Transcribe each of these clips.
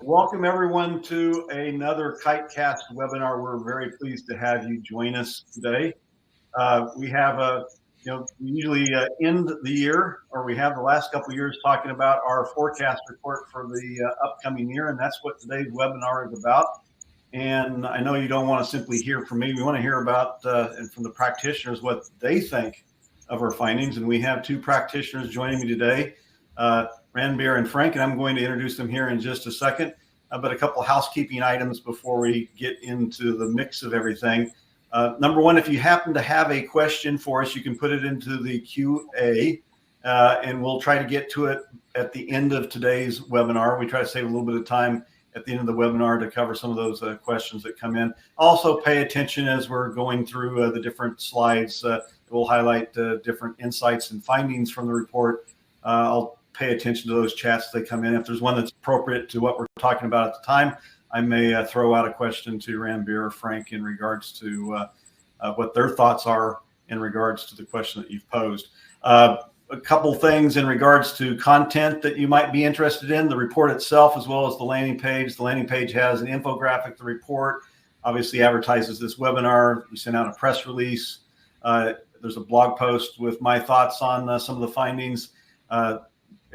Welcome everyone to another KiteCast webinar. We're very pleased to have you join us today. We have we usually end the year, or we have the last couple of years talking about our forecast report for the upcoming year, and that's what today's webinar is about. And I know you don't want to simply hear from me. We want to hear about and from the practitioners what they think of our findings. And we have two practitioners joining me today, Ranbir and Frank, and I'm going to introduce them here in just a second. But a couple of housekeeping items before we get into the mix of everything. Number one, if you happen to have a question for us, you can put it into the QA, and we'll try to get to it at the end of today's webinar. We try to save a little bit of time at the end of the webinar to cover some of those questions that come in. Also pay attention as we're going through the different slides. We'll highlight different insights and findings from the report. I'll pay attention to those chats as they come in. If there's one that's appropriate to what we're talking about at the time, I may throw out a question to Ranbir or Frank in regards to what their thoughts are in regards to the question that you've posed. A couple things in regards to content that you might be interested in, the report itself, as well as the landing page. The landing page has an infographic. The report obviously advertises this webinar. We sent out a press release. There's a blog post with my thoughts on some of the findings.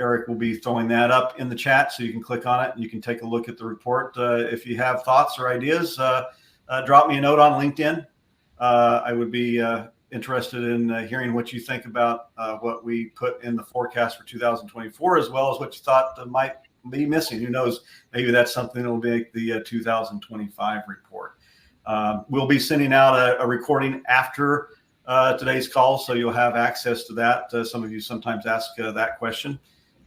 Eric will be throwing that up in the chat, so you can click on it and you can take a look at the report. If you have thoughts or ideas, drop me a note on LinkedIn. I would be interested in hearing what you think about what we put in the forecast for 2024, as well as what you thought might be missing. Who knows? Maybe that's something that will make the 2025 report. We'll be sending out a recording after today's call, so you'll have access to that. Some of you sometimes ask that question.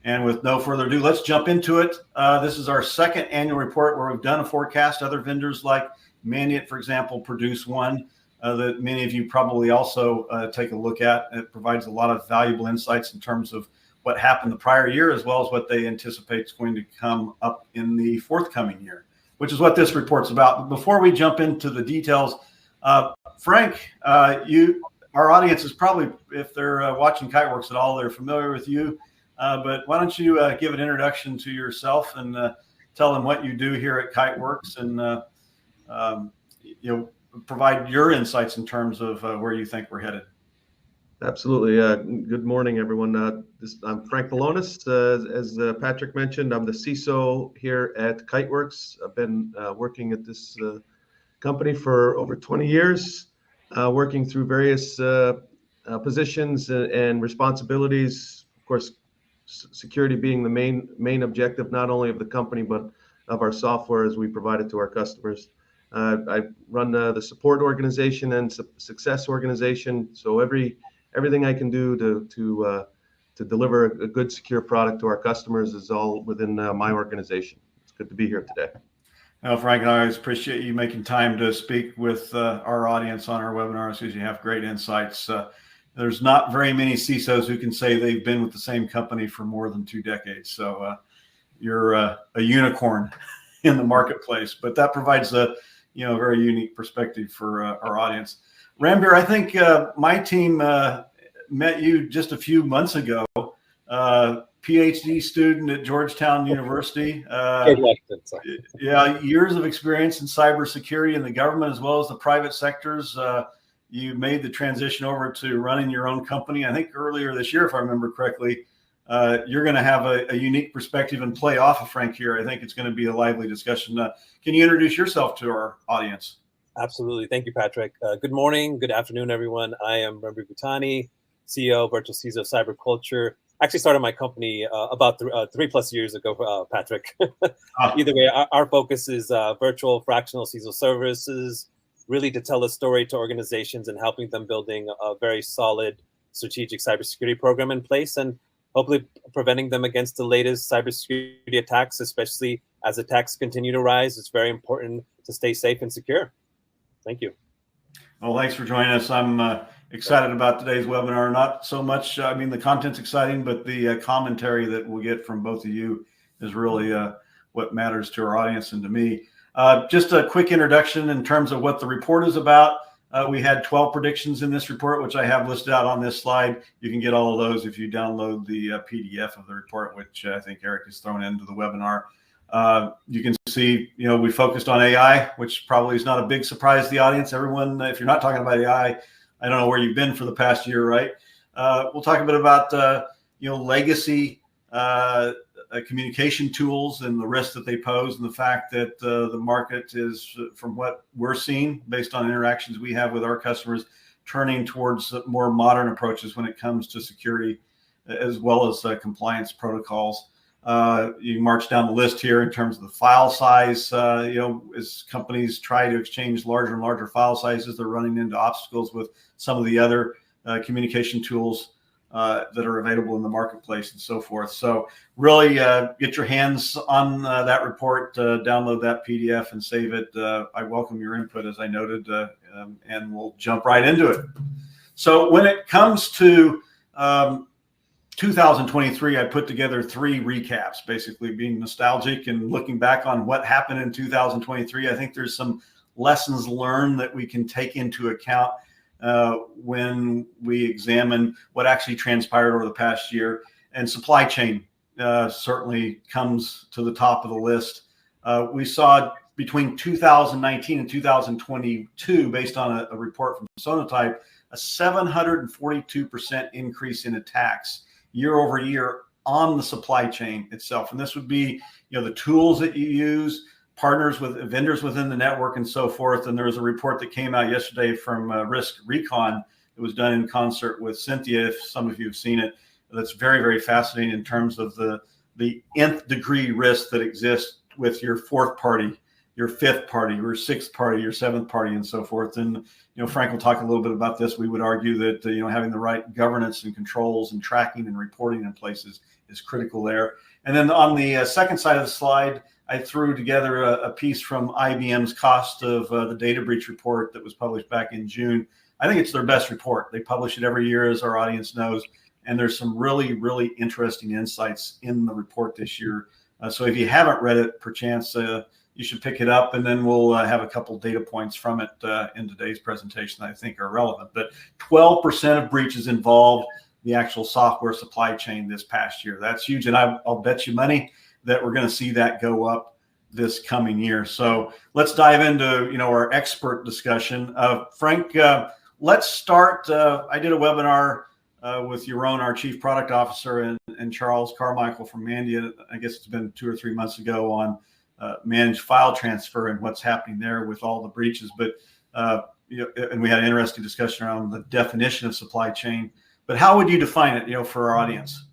And with no further ado, let's jump into it. This is our second annual report where we've done a forecast. Other vendors like Mandiant, for example, produce one that many of you probably also take a look at. It provides a lot of valuable insights in terms of what happened the prior year, as well as what they anticipate is going to come up in the forthcoming year, which is what this report's about. But before we jump into the details, Frank, our audience is probably, if they're watching Kiteworks at all, they're familiar with you. But why don't you give an introduction to yourself and tell them what you do here at Kiteworks, and provide your insights in terms of where you think we're headed. Absolutely. Good morning, everyone. I'm Frank Balonis. As Patrick mentioned, I'm the CISO here at Kiteworks. I've been working at this company for over 20 years, working through various positions and responsibilities. Of course, security being the main objective, not only of the company, but of our software as we provide it to our customers. I run the support organization and success organization. So everything I can do to deliver a good, secure product to our customers is all within my organization. It's good to be here today. Well, Frank, I always appreciate you making time to speak with our audience on our webinars, because you have great insights. There's not very many CISOs who can say they've been with the same company for more than 2 decades. So you're a unicorn in the marketplace, but that provides a very unique perspective for our audience. Ranbir, I think my team met you just a few months ago. PhD student at Georgetown University. Years of experience in cybersecurity in the government as well as the private sectors. You made the transition over to running your own company, I think earlier this year, if I remember correctly. You're going to have a unique perspective and play off of Frank here. I think it's going to be a lively discussion. Can you introduce yourself to our audience? Absolutely. Thank you, Patrick. Good morning. Good afternoon, everyone. I am Ranbir Bhutani, CEO, Virtual CISO of Cyber Culture. Actually started my company about 3+ years ago, Patrick. Either way, our focus is virtual fractional CISO services, really to tell a story to organizations and helping them building a very solid strategic cybersecurity program in place, and hopefully preventing them against the latest cybersecurity attacks, especially as attacks continue to rise. It's very important to stay safe and secure. Thank you. Well, thanks for joining us. I'm excited about today's webinar. Not so much, the content's exciting, but the commentary that we'll get from both of you is really what matters to our audience and to me. Just a quick introduction in terms of what the report is about. We had 12 predictions in this report, which I have listed out on this slide. You can get all of those if you download the PDF of the report, which I think Eric has thrown into the webinar. You can see, we focused on AI, which probably is not a big surprise to the audience. Everyone, if you're not talking about AI, I don't know where you've been for the past year, right? We'll talk a bit about, legacy communication tools and the risk that they pose, and the fact that the market is, from what we're seeing, based on interactions we have with our customers, turning towards more modern approaches when it comes to security, as well as compliance protocols. You march down the list here in terms of the file size. As companies try to exchange larger and larger file sizes, they're running into obstacles with some of the other communication tools that are available in the marketplace and so forth. So really get your hands on that report, download that PDF and save it. I welcome your input, as I noted, and we'll jump right into it. So when it comes to 2023, I put together 3 recaps, basically being nostalgic and looking back on what happened in 2023. I think there's some lessons learned that we can take into account when we examine what actually transpired over the past year. And supply chain certainly comes to the top of the list. We saw between 2019 and 2022, based on a report from Sonatype, a 742% increase in attacks year over year on the supply chain itself. And this would be, the tools that you use, partners with vendors within the network, and so forth. And there was a report that came out yesterday from Risk Recon. It was done in concert with Cynthia, if some of you have seen it. That's very, very fascinating in terms of the nth degree risk that exists with your 4th party, your 5th party, your 6th party, your 7th party, and so forth. And Frank will talk a little bit about this. We would argue that having the right governance and controls and tracking and reporting in places is critical there. And then on the second side of the slide, I threw together a piece from IBM's Cost of the Data Breach report that was published back in June. I think it's their best report. They publish it every year, as our audience knows, and there's some really, really interesting insights in the report this year. So if you haven't read it, perchance you should pick it up, and then we'll have a couple data points from it in today's presentation that I think are relevant. But 12% of breaches involved the actual software supply chain this past year. That's huge, and I'll bet you money that we're going to see that go up this coming year. So let's dive into our expert discussion. Frank, let's start. I did a webinar with Yaron, our Chief Product Officer, and Charles Carmichael from Mandia. I guess it's been 2 or 3 months ago, on managed file transfer and what's happening there with all the breaches. But and we had an interesting discussion around the definition of supply chain. But how would you define it, for our audience?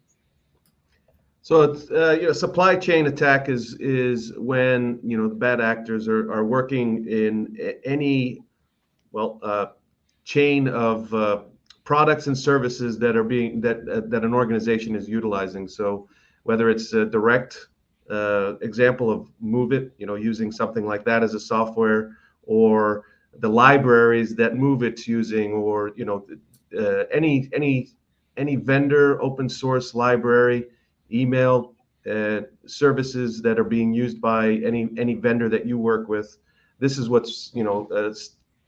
So it's supply chain attack is when the bad actors are working in any chain of products and services that are being that an organization is utilizing. So whether it's a direct example of MoveIt, using something like that as a software, or the libraries that MoveIt's using, or any vendor open source library, email services that are being used by any vendor that you work with. This is what's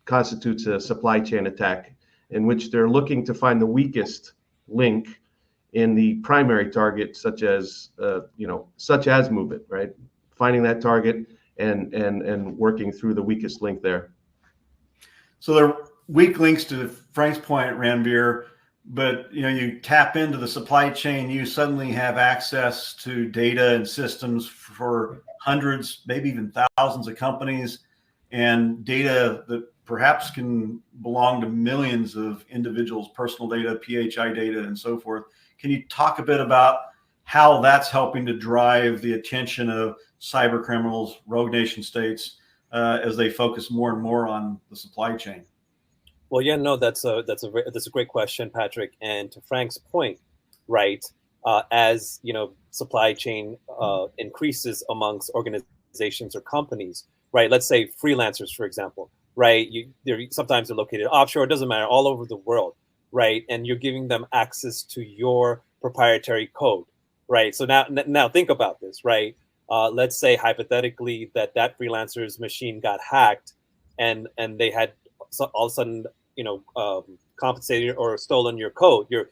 constitutes a supply chain attack, in which they're looking to find the weakest link in the primary target, such as MoveIt, right? Finding that target and working through the weakest link there. So there are weak links, to Frank's point, Ranveer. But you tap into the supply chain, you suddenly have access to data and systems for hundreds, maybe even thousands of companies, and data that perhaps can belong to millions of individuals' personal data, PHI data, and so forth. Can you talk a bit about how that's helping to drive the attention of cyber criminals, rogue nation states, as they focus more and more on the supply chain? Well, yeah, no, that's a great question, Patrick. And to Frank's point, right, as supply chain increases amongst organizations or companies, right? Let's say freelancers, for example, right? Sometimes they're located offshore. It doesn't matter, all over the world, right? And you're giving them access to your proprietary code, right? So now think about this, right? Let's say hypothetically that freelancer's machine got hacked, and they had all of a sudden compensated or stolen your code, your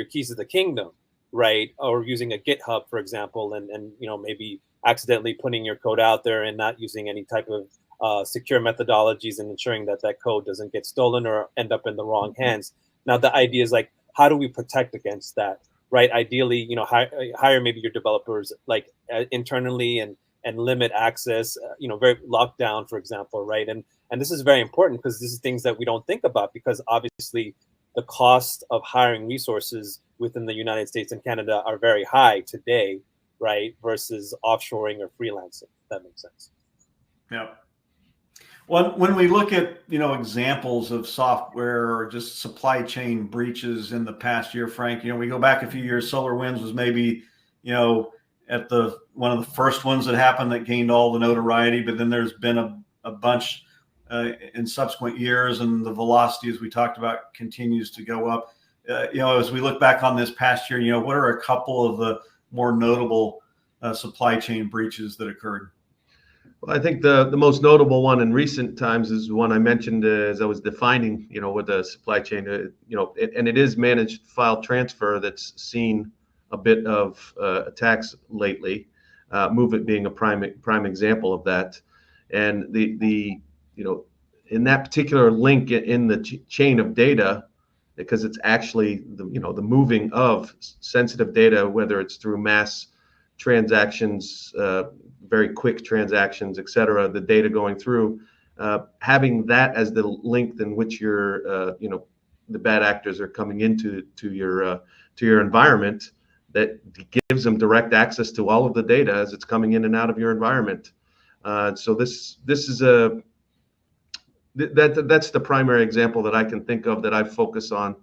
keys to the kingdom, right? Or using a GitHub, for example, and maybe accidentally putting your code out there and not using any type of secure methodologies and ensuring that that code doesn't get stolen or end up in the wrong hands. Now, the idea is like, how do we protect against that, right? Ideally, hire maybe your developers like internally and limit access, very lockdown, for example, right? And this is very important because this is things that we don't think about, because obviously the cost of hiring resources within the United States and Canada are very high today, right? Versus offshoring or freelancing, if that makes sense. Yeah. Well, when we look at, examples of software or just supply chain breaches in the past year, Frank, we go back a few years, SolarWinds was maybe, at one of the first ones that happened that gained all the notoriety, but then there's been a bunch in subsequent years, and the velocity, as we talked about, continues to go up. As we look back on this past year, what are a couple of the more notable supply chain breaches that occurred? Well, I think the most notable one in recent times is one I mentioned as I was defining, with the supply chain, and it is managed file transfer that's seen a bit of attacks lately. MoveIt being a prime example of that, and the in that particular link in the chain of data, because it's actually the moving of sensitive data, whether it's through mass transactions, very quick transactions, et cetera, the data going through, having that as the link in which your the bad actors are coming into your environment, that gives them direct access to all of the data as it's coming in and out of your environment. So this is that's the primary example that I can think of that I focus on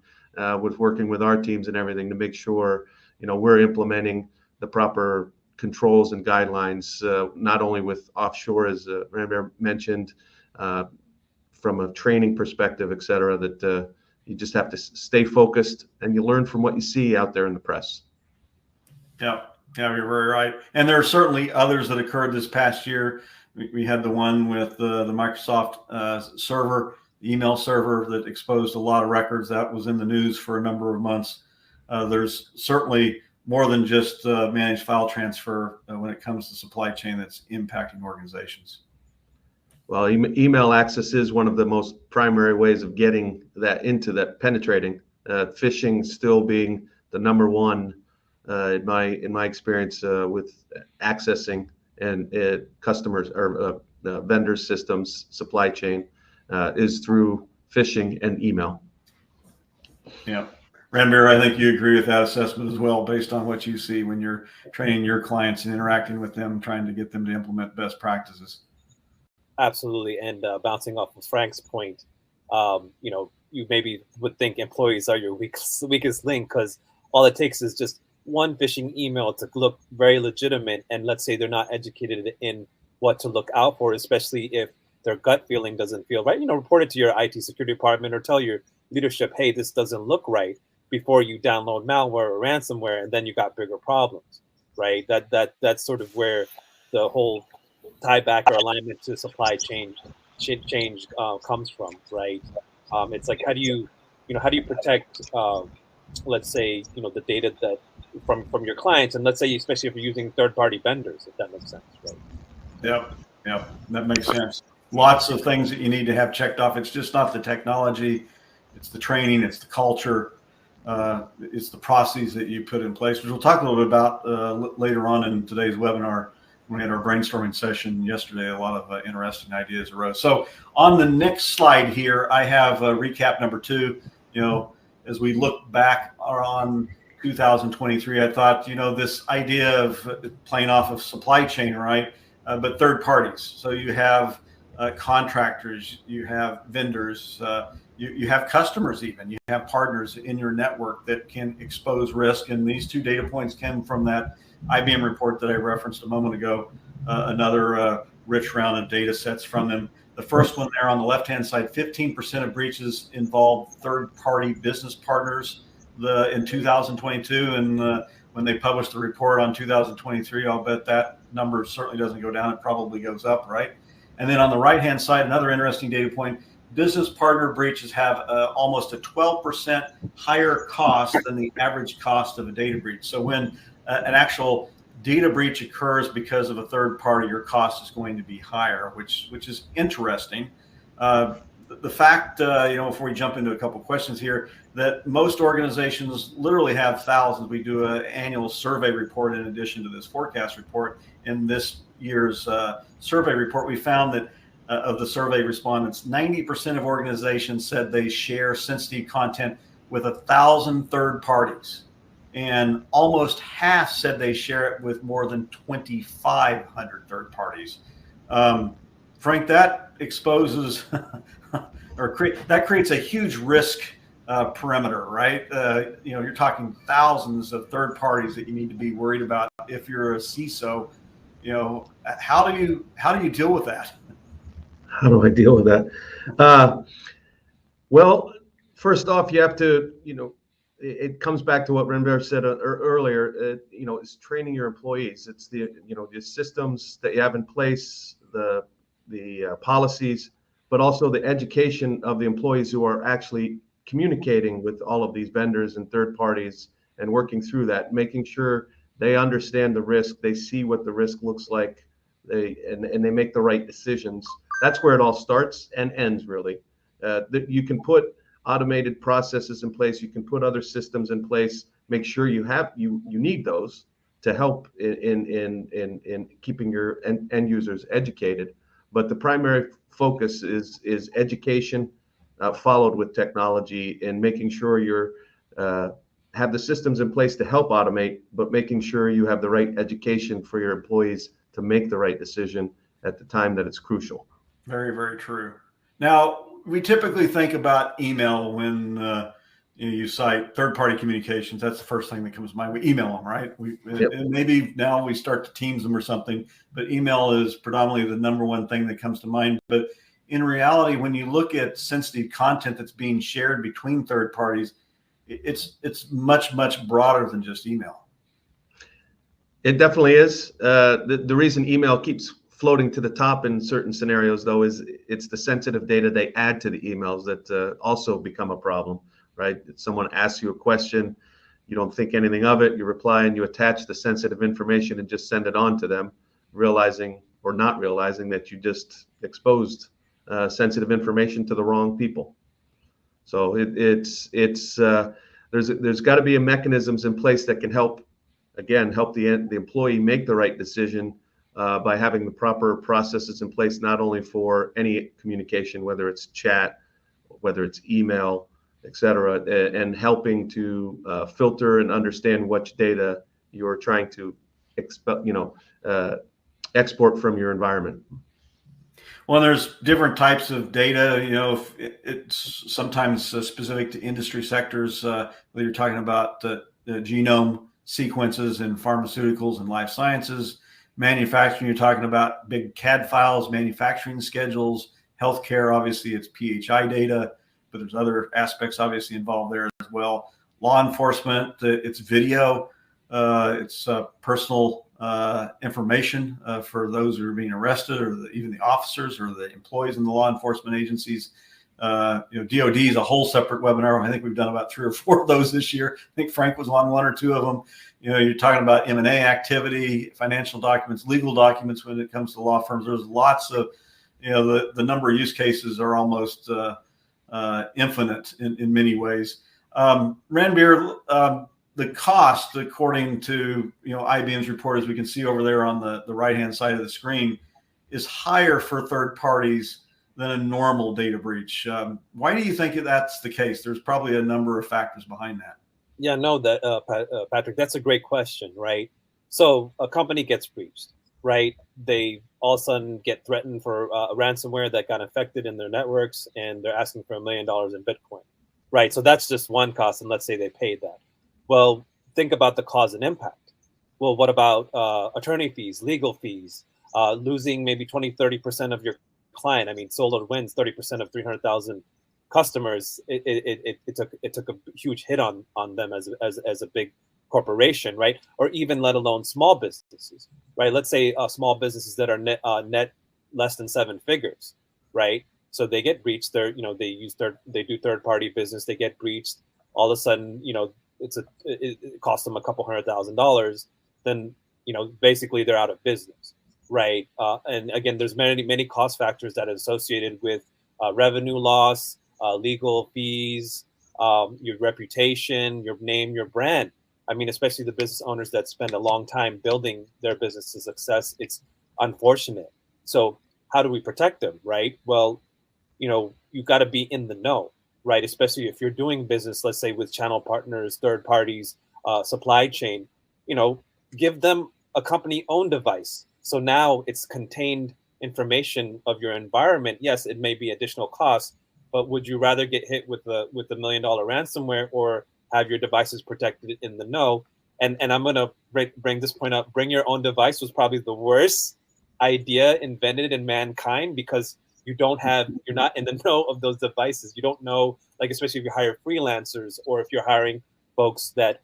with working with our teams and everything to make sure we're implementing the proper controls and guidelines, not only with offshore, as Rambert mentioned, from a training perspective, et cetera, that you just have to stay focused and you learn from what you see out there in the press. Yeah, you're very right. And there are certainly others that occurred this past year. We had the one with the Microsoft server, the email server that exposed a lot of records. That was in the news for a number of months. There's certainly more than just managed file transfer when it comes to supply chain that's impacting organizations. Well, email access is one of the most primary ways of getting that into that penetrating. Phishing still being the number one in my experience with accessing and customers or vendors' systems, supply chain, is through phishing and email. Yeah. Rambert, I think you agree with that assessment as well, based on what you see when you're training your clients and interacting with them, trying to get them to implement best practices. Absolutely. And bouncing off of Frank's point, you maybe would think employees are your weakest link, because all it takes is just one phishing email to look very legitimate. And let's say they're not educated in what to look out for, especially if their gut feeling doesn't feel right. Report it to your IT security department or tell your leadership, hey, this doesn't look right, before you download malware or ransomware, and then you got bigger problems, right? That's sort of where the whole tie back or alignment to supply chain change comes from, right? It's like, how do you protect, let's say, the data that from your clients, and let's say, especially if you're using third-party vendors, if that makes sense, right? Yep, that makes sense. Lots of things that you need to have checked off. It's just not the technology, it's the training, it's the culture. It's the processes that you put in place, which we'll talk a little bit about later on in today's webinar. We had our brainstorming session yesterday. A lot of interesting ideas arose. So on the next slide here, I have recap number 2. As we look back on 2023, I thought, this idea of playing off of supply chain, right? But third parties. So you have contractors, you have vendors, you have customers, even you have partners in your network that can expose risk. And these 2 data points came from that IBM report that I referenced a moment ago, another rich round of data sets from them. The first one there on the left-hand side, 15% of breaches involved third-party business partners in 2022. And when they published the report on 2023, I'll bet that number certainly doesn't go down. It probably goes up, right? And then on the right-hand side, another interesting data point, business partner breaches have almost a 12% higher cost than the average cost of a data breach. So when an actual data breach occurs because of a third party, your cost is going to be higher, which is interesting. The fact, before we jump into a couple questions here, that most organizations literally have thousands. We do an annual survey report in addition to this forecast report. In this year's survey report, we found that of the survey respondents, 90% of organizations said they share sensitive content with 1,000 third parties. And almost half said they share it with more than 2,500 third parties. Frank, that exposes that creates a huge risk perimeter, right? You're talking thousands of third parties that you need to be worried about if you're a CISO. How do you deal with that? How do I deal with that? Well, first off, you have to, it comes back to what Renber said earlier. It's training your employees. It's the systems that you have in place, the policies, but also the education of the employees who are actually communicating with all of these vendors and third parties and working through that, making sure they understand the risk, they see what the risk looks like, and they make the right decisions. That's where it all starts and ends, really. You can put automated processes in place, you can put other systems in place, make sure you need those to help in keeping your end users educated. But the primary focus is education, followed with technology, and making sure you're have the systems in place to help automate, but making sure you have the right education for your employees to make the right decision at the time that it's crucial. Very, very true. Now, we typically think about email when you cite third-party communications. That's the first thing that comes to mind. We email them, right? Yep. And maybe now we start to Teams them or something, but email is predominantly the number one thing that comes to mind. But in reality, when you look at sensitive content that's being shared between third parties, it's much, much broader than just email. It definitely is. The reason email keeps floating to the top in certain scenarios, though, is it's the sensitive data they add to the emails that also become a problem, right? If someone asks you a question, you don't think anything of it, you reply and you attach the sensitive information and just send it on to them, realizing or not realizing that you just exposed sensitive information to the wrong people. So there's got to be mechanisms in place that can help the employee make the right decision by having the proper processes in place, not only for any communication, whether it's chat, whether it's email, et cetera, and helping to filter and understand which data you're trying to export from your environment. Well, there's different types of data. It's sometimes specific to industry sectors. Whether you're talking about the genome sequences in pharmaceuticals and life sciences, manufacturing, you're talking about big CAD files, manufacturing schedules, healthcare, obviously it's PHI data, but there's other aspects obviously involved there as well. Law enforcement, it's video, it's personal information for those who are being arrested, or even the officers or the employees in the law enforcement agencies. DOD is a whole separate webinar. I think we've done about 3 or 4 of those this year. I think Frank was on 1 or 2 of them. You're talking about M&A activity, financial documents, legal documents when it comes to law firms. There's lots of, the number of use cases are almost infinite in many ways. Ranbir, the cost, according to IBM's report, as we can see over there on the right-hand side of the screen, is higher for third parties than a normal data breach. Why do you think that's the case? There's probably a number of factors behind that. Yeah, no, Patrick, that's a great question, right? So a company gets breached, right? They all of a sudden get threatened for a ransomware that got infected in their networks, and they're asking for $1 million in Bitcoin, right? So that's just one cost, and let's say they paid that. Well, think about the cause and impact. Well, what about attorney fees, legal fees, losing maybe 20-30% of your client? I mean, SolarWinds, 30% of 300,000 customers. It took a huge hit on them as a big corporation, right? Or even let alone small businesses, right? Let's say small businesses that are net less than 7 figures, right? So they get breached. They do third party business. They get breached. All of a sudden, it costs them a couple $100,000. Then basically they're out of business, right? And again, there's many cost factors that are associated with revenue loss, legal fees, your reputation, your name, your brand. I mean, especially the business owners that spend a long time building their business to success. It's unfortunate. So how do we protect them, right? Well, you got to be in the know, right? Especially if you're doing business, let's say with channel partners, third parties, supply chain, give them a company owned device. So now it's contained information of your environment. Yes, it may be additional costs, but would you rather get hit with the $1 million ransomware or have your devices protected in the know? And I'm gonna bring this point up. Bring your own device was probably the worst idea invented in mankind, because you're not in the know of those devices. You don't know, like, especially if you hire freelancers or if you're hiring folks that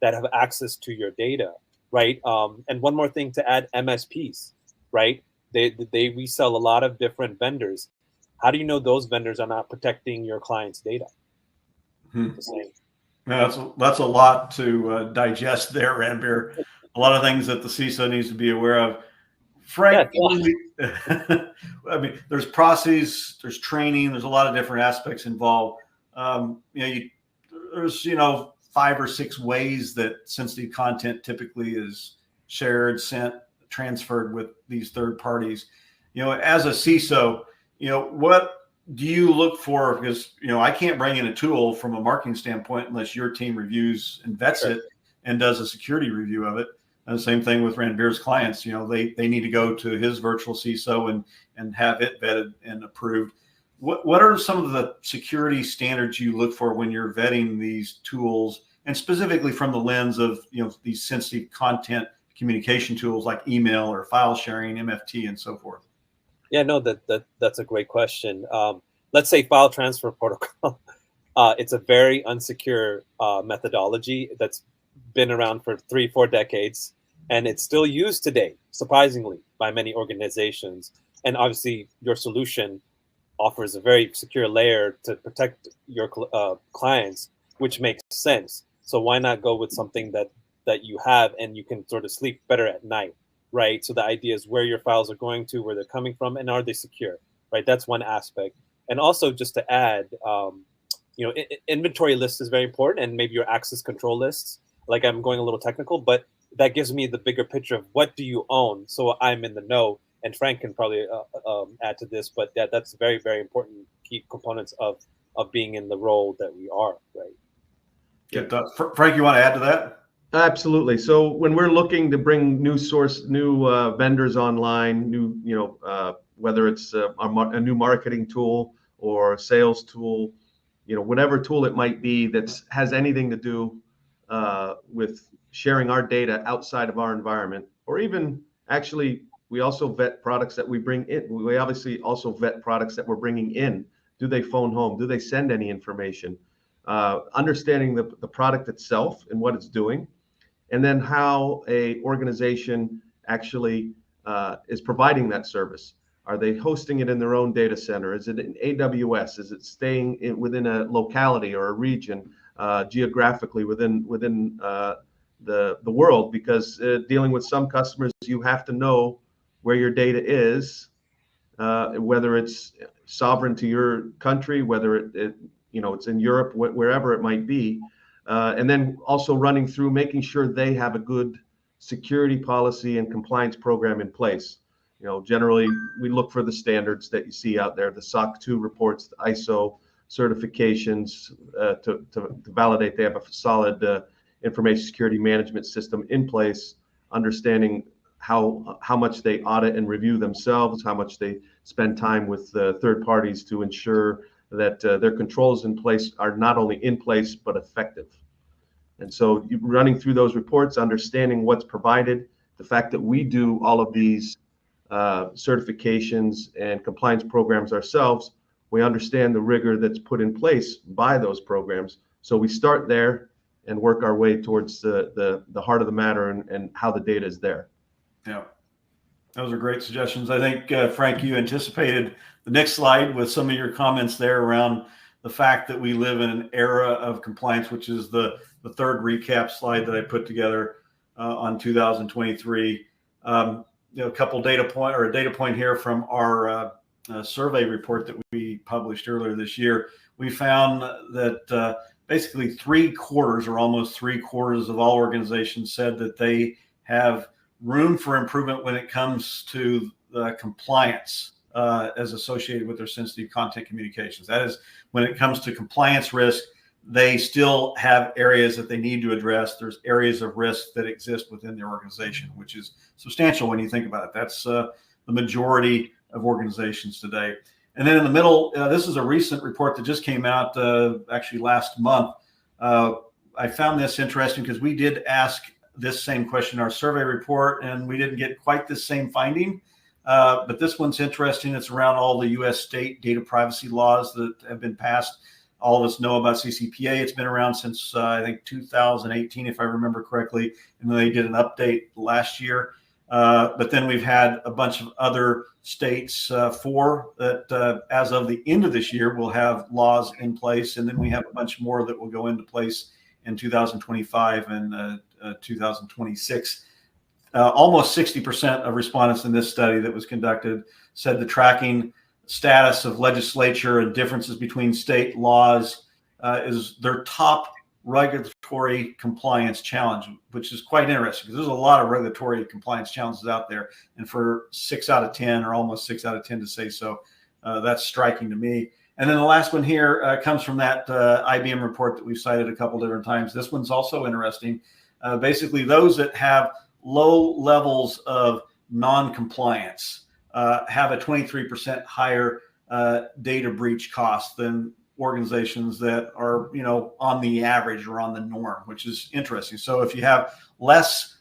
have access to your data, right? And one more thing to add, MSPs, right? They resell a lot of different vendors. How do you know those vendors are not protecting your client's data? The same. Yeah, that's a lot to digest there, Ranbir. A lot of things that the CISO needs to be aware of. Frank, I mean, there's processes, there's training, there's a lot of different aspects involved. There's 5 or 6 ways that sensitive content typically is shared, sent, transferred with these third parties. As a CISO, what do you look for? Because I can't bring in a tool from a marketing standpoint unless your team reviews and vets it and does a security review of it. And the same thing with Ranbir's clients. They need to go to his virtual CISO and have it vetted and approved. What are some of the security standards you look for when you're vetting these tools, and specifically from the lens of these sensitive content communication tools like email or file sharing, MFT, and so forth? Yeah, no, that's a great question. Let's say file transfer protocol. It's a very unsecure methodology that's been around for 3-4 decades, and it's still used today, surprisingly, by many organizations. And obviously, your solution offers a very secure layer to protect your clients, which makes sense. So why not go with something that you have and you can sort of sleep better at night, right? So the idea is where your files are going to, where they're coming from, and are they secure, right? That's one aspect. And also, just to add, inventory list is very important, and maybe your access control lists. Like, I'm going a little technical, but that gives me the bigger picture of what do you own, so I'm in the know. And Frank can probably add to this, but that's very, very important key components of being in the role that we are, right? Yeah. Frank, you want to add to that? Absolutely. So when we're looking to bring new vendors online, whether it's a new marketing tool or a sales tool, whatever tool it might be that has anything to do with sharing our data outside of our environment, or even actually, we also vet products that we bring in. We obviously also vet products that we're bringing in. Do they phone home? Do they send any information? Understanding the product itself and what it's doing, and then how a organization actually is providing that service. Are they hosting it in their own data center? Is it in AWS? Is it staying within a locality or a region geographically within the world? Because dealing with some customers, you have to know where your data is, whether it's sovereign to your country, whether it's in Europe, wherever it might be. And then also running through making sure they have a good security policy and compliance program in place. Generally we look for the standards that you see out there, the SOC 2 reports, the ISO certifications to validate they have a solid information security management system in place, understanding how much they audit and review themselves, how much they spend time with third parties to ensure that their controls in place are not only in place but effective. And so running through those reports, understanding what's provided, the fact that we do all of these certifications and compliance programs ourselves, we understand the rigor that's put in place by those programs. So we start there and work our way towards the heart of the matter and how the data is there. Yeah, those are great suggestions. I think, Frank, you anticipated the next slide with some of your comments there around the fact that we live in an era of compliance, which is the third recap slide that I put together. on 2023. A couple data point here from our survey report that we published earlier this year. We found that basically 3/4 or almost 3/4 of all organizations said that they have room for improvement when it comes to the compliance as associated with their sensitive content communications. That is, when it comes to compliance risk, they still have areas that they need to address. There's areas of risk that exist within their organization, which is substantial when you think about it. That's the majority of organizations today. And then in the middle, this is a recent report that just came out actually last month. I found this interesting because we did ask this same question in our survey report, and we didn't get quite the same finding. But this one's interesting. It's around all the U.S. state data privacy laws that have been passed. All of us know about CCPA. It's been around since, I think, 2018, if I remember correctly. And they did an update last year. But then we've had a bunch of other states, four that as of the end of this year will have laws in place. And then we have a bunch more that will go into place in 2025 and 2026. Almost 60% of respondents in this study that was conducted said the tracking status of legislature and differences between state laws is their top regulatory compliance challenge, which is quite interesting because there's a lot of regulatory compliance challenges out there. And for 6 out of 10 or almost 6 out of 10 to say so, that's striking to me. And then the last one here comes from that IBM report that we've cited a couple different times. This one's also interesting. Basically, those that have low levels of non-compliance have a 23% higher data breach cost than organizations that are, on the average or on the norm, which is interesting. So if you have less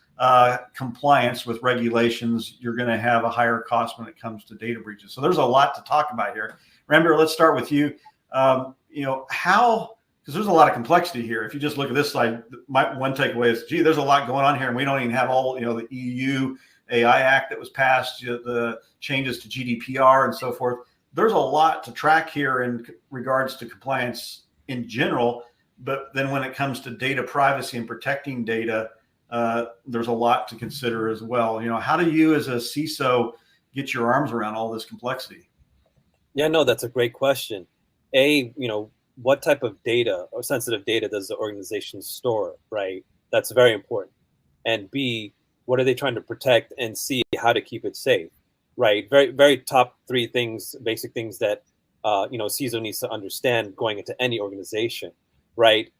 compliance with regulations, you're going to have a higher cost when it comes to data breaches. So there's a lot to talk about here. Remember, let's start with you. Because there's a lot of complexity here. If you just look at this slide, one takeaway is, gee, there's a lot going on here, and we don't even have all, the EU AI Act that was passed, the changes to GDPR and so forth. There's a lot to track here in regards to compliance in general, but then when it comes to data privacy and protecting data, there's a lot to consider as well. How do you as a CISO get your arms around all this complexity? Yeah, no, that's a great question. What type of data or sensitive data does the organization store, right? That's very important. And B, what are they trying to protect? And C, how to keep it safe, right? Very, very top three things, basic things that, CISO needs to understand going into any organization, right?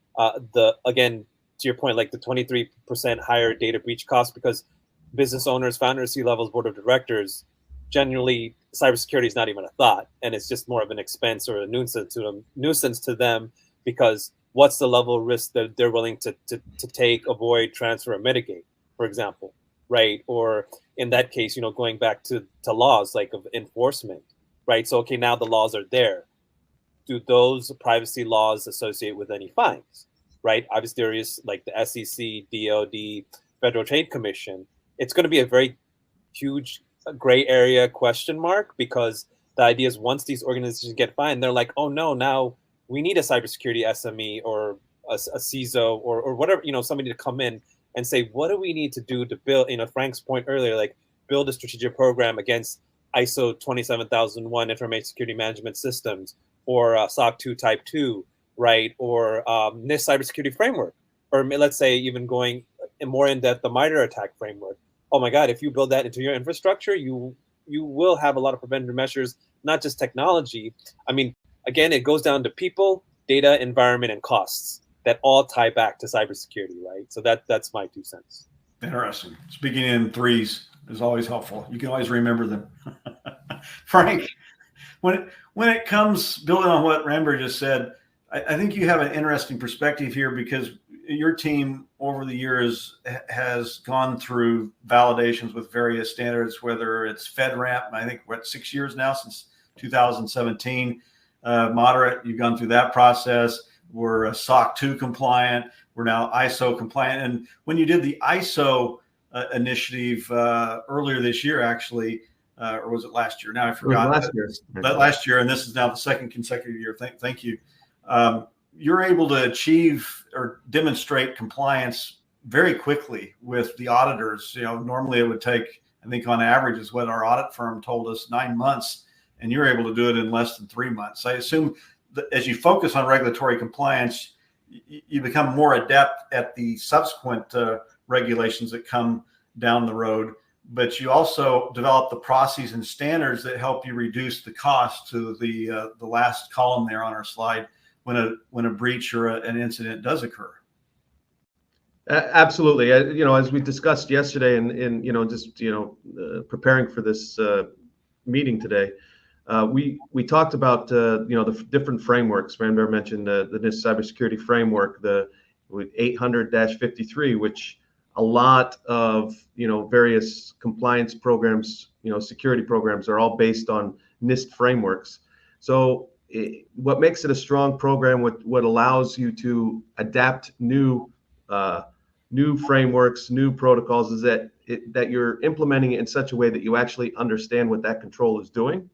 Again, to your point, like the 23% higher data breach cost, because business owners, founders, C-levels, board of directors, generally cybersecurity is not even a thought, and it's just more of an expense or a nuisance to them, because what's the level of risk that they're willing to take, avoid, transfer, or mitigate, for example, right? Or in that case, going back to laws like of enforcement, right? So, okay, now the laws are there. Do those privacy laws associate with any fines, right? Obviously, there is like the SEC, DOD, Federal Trade Commission. It's going to be a very huge gray area question mark, because the idea is once these organizations get fined, they're like, oh no, now we need a cybersecurity SME or a CISO or whatever, somebody to come in and say, what do we need to do to build, Frank's point earlier, like build a strategic program against ISO 27001 information security management systems, or SOC 2 type 2, right? Or NIST cybersecurity framework, or let's say even going more in depth, the MITRE attack framework. Oh my God, if you build that into your infrastructure, you will have a lot of preventative measures, not just technology. I mean, again, it goes down to people, data, environment, and costs that all tie back to cybersecurity, right? So that's my 2 cents. Interesting. Speaking in threes is always helpful. You can always remember them. Frank, when it comes, building on what Ramber just said, I think you have an interesting perspective here, because your team over the years has gone through validations with various standards, whether it's FedRAMP, I think we're at 6 years now, since 2017, moderate, you've gone through that process. We're SOC 2 compliant. We're now ISO compliant. And when you did the ISO initiative earlier this year, actually, or was it last year? Now I forgot. Last year, and this is now the second consecutive year. Thank you. You're able to achieve or demonstrate compliance very quickly with the auditors. Normally it would take, I think on average is what our audit firm told us, 9 months, and you're able to do it in less than 3 months. I assume that as you focus on regulatory compliance, you become more adept at the subsequent regulations that come down the road, but you also develop the processes and standards that help you reduce the cost to the last column there on our slide when a breach or an incident does occur. Absolutely. As we discussed yesterday and preparing for this meeting today, we talked about the different frameworks. Ranbir mentioned the NIST cybersecurity framework, the 800-53, which a lot of various compliance programs, security programs are all based on NIST frameworks. So what makes it a strong program, what allows you to adapt new frameworks, new protocols, is that you're implementing it in such a way that you actually understand what that control is doing,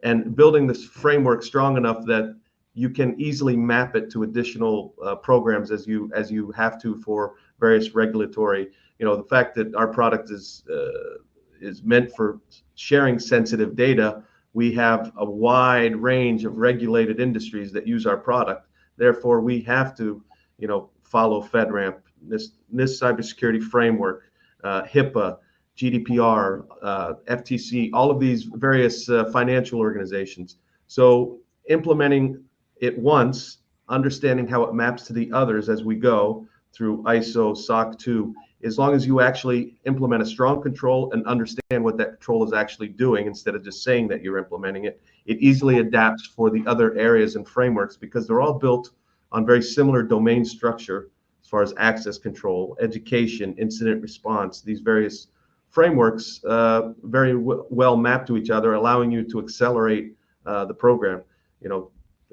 and building this framework strong enough that you can easily map it to additional programs as you have to for various regulatory. The fact that our product is meant for sharing sensitive data. We have a wide range of regulated industries that use our product. Therefore, we have to, follow FedRAMP, NIST cybersecurity framework, HIPAA, GDPR, FTC, all of these various financial organizations. So implementing it once, understanding how it maps to the others as we go through ISO, SOC 2, as long as you actually implement a strong control and understand what that control is actually doing instead of just saying that you're implementing it, it easily adapts for the other areas and frameworks because they're all built on very similar domain structure as far as access control, education, incident response. These various frameworks very well map to each other, allowing you to accelerate the program.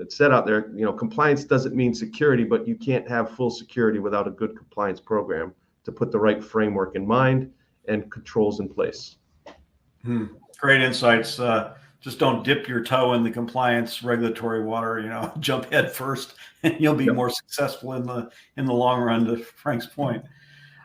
It's said out there, compliance doesn't mean security, but you can't have full security without a good compliance program to put the right framework in mind and controls in place. Great insights. Just don't dip your toe in the compliance regulatory water, jump head first, and you'll be more successful in the long run, to Frank's point.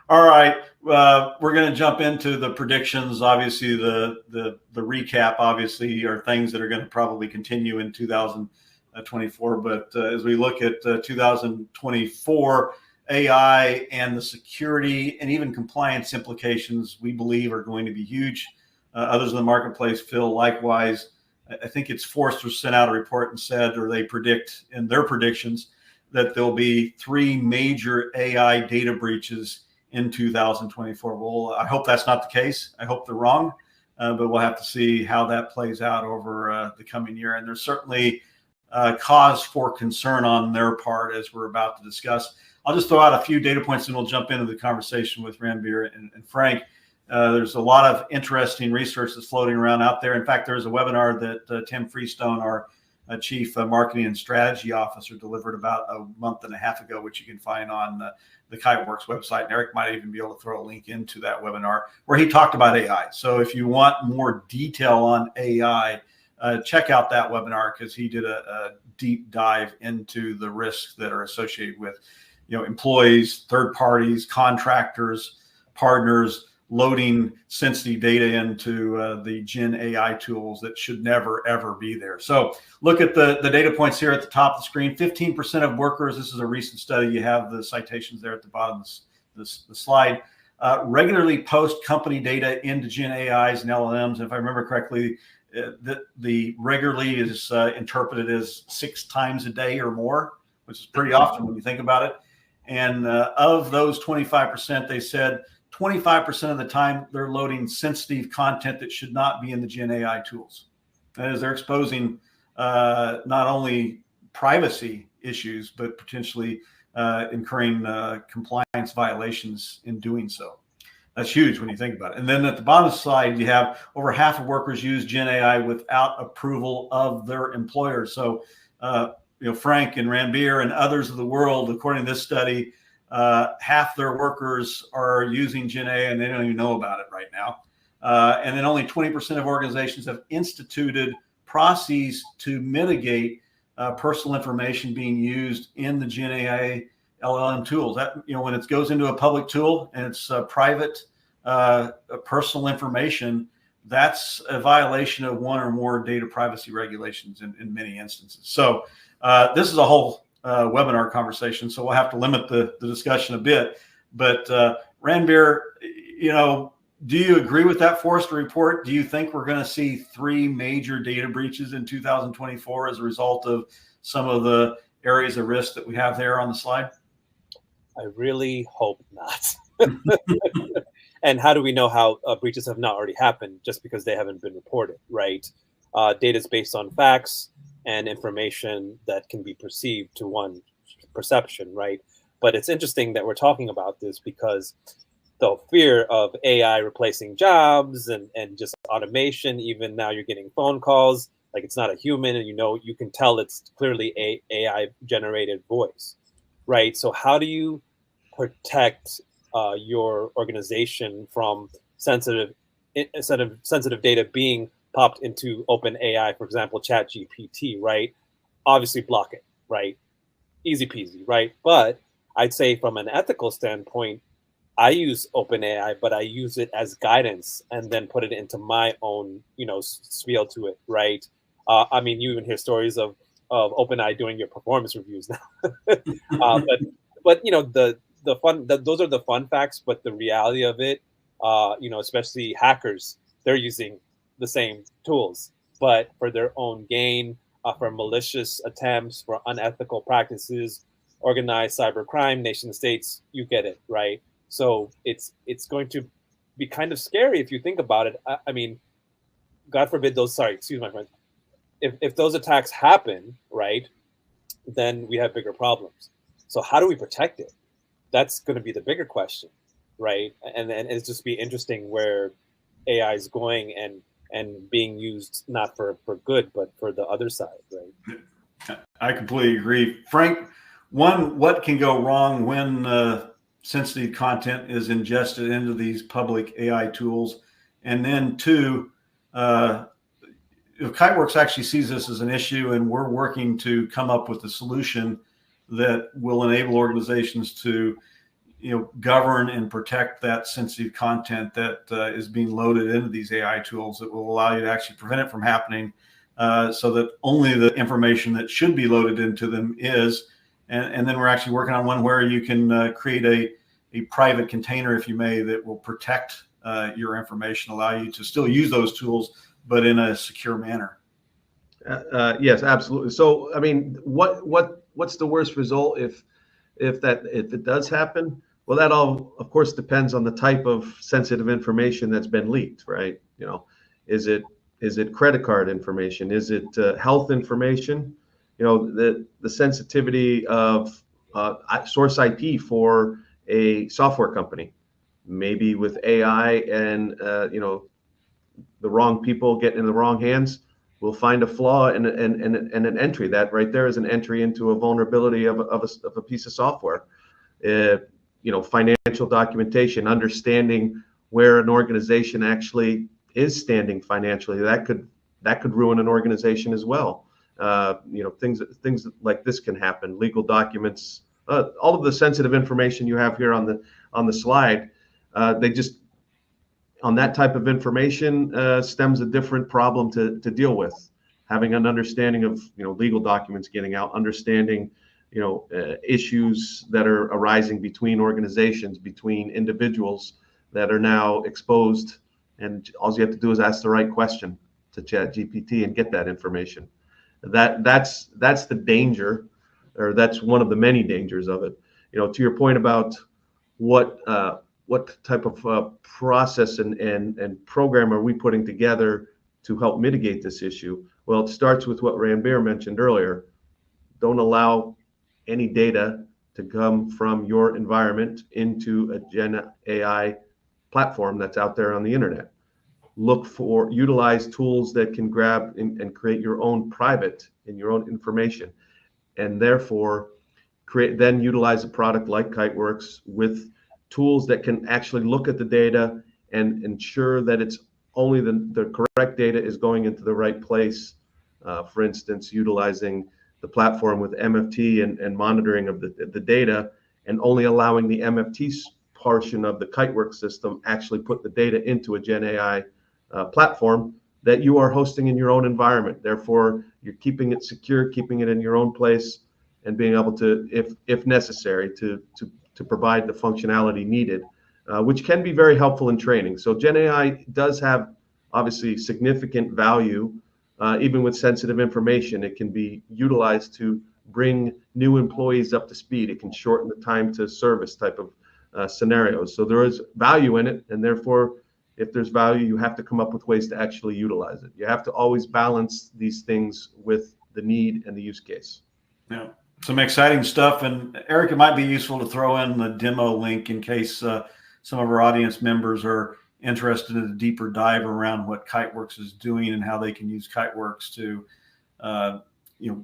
All right, we're going to jump into the predictions. Obviously, the recap obviously are things that are going to probably continue in 2024. But as we look at 2024, AI and the security and even compliance implications, we believe, are going to be huge. Others in the marketplace feel likewise. I think it's Forrester sent out a report and said, or they predict in their predictions, that there'll be 3 major AI data breaches in 2024. Well, I hope that's not the case. I hope they're wrong, but we'll have to see how that plays out over the coming year. And there's certainly cause for concern on their part, as we're about to discuss. I'll just throw out a few data points and we'll jump into the conversation with Ranbir and Frank. There's a lot of interesting research that's floating around out there. In fact, there's a webinar that Tim Freestone, our Chief Marketing and Strategy Officer, delivered about a month and a half ago, which you can find on the Kiteworks website. And Eric might even be able to throw a link into that webinar where he talked about AI. So if you want more detail on AI, check out that webinar, because he did a deep dive into the risks that are associated with employees, third parties, contractors, partners, loading sensitive data into the GenAI tools that should never, ever be there. So look at the data points here at the top of the screen. 15% of workers, this is a recent study, you have the citations there at the bottom of the slide, regularly post company data into GenAIs and LLMs. And if I remember correctly, the regularly is interpreted as 6 times a day or more, which is pretty often when you think about it. And of those 25%, they said 25% of the time they're loading sensitive content that should not be in the GenAI tools. That is, they're exposing not only privacy issues, but potentially incurring compliance violations in doing so. That's huge when you think about it. And then at the bottom slide, you have over half of workers use GenAI without approval of their employer. So, Frank and Ranbir and others of the world, according to this study, half their workers are using GenAI and they don't even know about it right now. And then only 20% of organizations have instituted processes to mitigate personal information being used in the GenAI LLM tools. That, when it goes into a public tool and it's private, personal information, that's a violation of one or more data privacy regulations in many instances. So this is a whole webinar conversation, so we'll have to limit the discussion a bit. But Ranbir, do you agree with that Forrester report? Do you think we're going to see 3 major data breaches in 2024 as a result of some of the areas of risk that we have there on the slide? I really hope not. And how do we know how breaches have not already happened? Just because they haven't been reported, right? Data is based on facts and information that can be perceived to one perception, right? But it's interesting that we're talking about this because the fear of AI replacing jobs and just automation, even now you're getting phone calls, like it's not a human, and you can tell it's clearly a AI generated voice, right? So how do you protect your organization from sensitive data being popped into open AI, for example, Chat GPT, right? Obviously block it, right? Easy peasy, right? But I'd say from an ethical standpoint, I use OpenAI, but I use it as guidance and then put it into my own, spiel to it, right? I mean, you even hear stories of OpenAI doing your performance reviews now. But the fun, those are the fun facts. But the reality of it, especially hackers, they're using the same tools, but for their own gain, for malicious attempts, for unethical practices, organized cybercrime, nation states. You get it, right? So it's going to be kind of scary if you think about it. I mean, God forbid those. Sorry, excuse my friend. If those attacks happen, right, then we have bigger problems. So how do we protect it? That's going to be the bigger question, right? And it's just be interesting where AI is going and being used not for good, but for the other side, right? I completely agree, Frank. One, what can go wrong when sensitive content is ingested into these public AI tools? And then 2, Kiteworks actually sees this as an issue, and we're working to come up with a solution that will enable organizations to, govern and protect that sensitive content that is being loaded into these AI tools that will allow you to actually prevent it from happening, so that only the information that should be loaded into them is. And then we're actually working on one where you can create a private container, if you may, that will protect your information, allow you to still use those tools, but in a secure manner. Yes, absolutely. So, I mean, what's the worst result if it does happen? Well, that all, of course, depends on the type of sensitive information that's been leaked, right? Is it credit card information? Is it health information? The sensitivity of source IP for a software company, maybe with AI and the wrong people get in the wrong hands, we'll find a flaw and an entry. That right there is an entry into a vulnerability of a piece of software. Financial documentation, understanding where an organization actually is standing financially, that could ruin an organization as well. Things like this can happen. Legal documents, all of the sensitive information you have here on the slide, they just, on that type of information stems a different problem to deal with. Having an understanding of legal documents getting out, understanding issues that are arising between organizations, between individuals that are now exposed, and all you have to do is ask the right question to Chat GPT and get that information. That's the danger, or that's one of the many dangers of it. To your point about what type of process and program are we putting together to help mitigate this issue? Well, it starts with what Ranbir mentioned earlier. Don't allow any data to come from your environment into a GenAI platform that's out there on the internet. Utilize tools that can grab and create your own private and your own information, and therefore then utilize a product like Kiteworks with tools that can actually look at the data and ensure that it's only the correct data is going into the right place. For instance, utilizing the platform with MFT and monitoring of the data and only allowing the MFT portion of the Kiteworks system actually put the data into a GenAI platform that you are hosting in your own environment. Therefore, you're keeping it secure, keeping it in your own place, and being able to, if necessary, to provide the functionality needed, which can be very helpful in training. So GenAI does have obviously significant value, even with sensitive information. It can be utilized to bring new employees up to speed. It can shorten the time to service type of scenarios. So there is value in it, and therefore, if there's value, you have to come up with ways to actually utilize it. You have to always balance these things with the need and the use case. Yeah, some exciting stuff. And Eric, it might be useful to throw in the demo link in case some of our audience members are interested in a deeper dive around what Kiteworks is doing and how they can use Kiteworks to